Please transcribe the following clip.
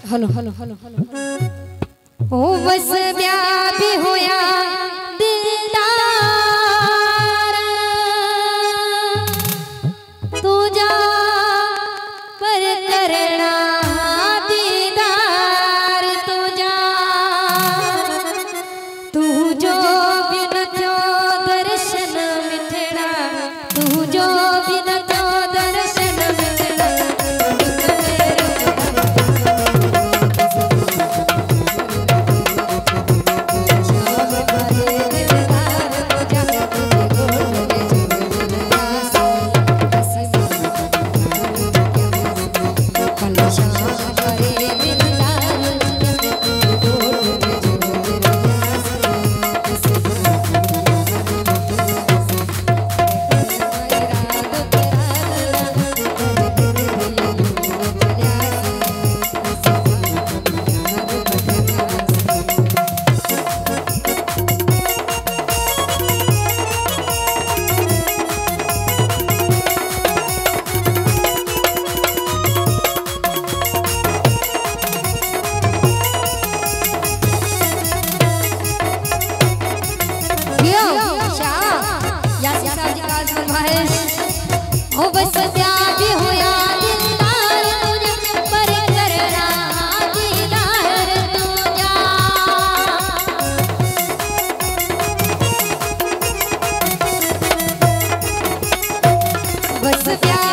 hello hello hello hello ओ बस ब्याह भी होया दिलदार तू जा पर करना दीदार तू जा तू जो बिन तो दर्शन मिठड़ा तू जो बिन तो दर्शन मिठड़ा ओ बस ब्याह भी होया दिलदार तुझे पर करना दीदार तू जा बस ब्याह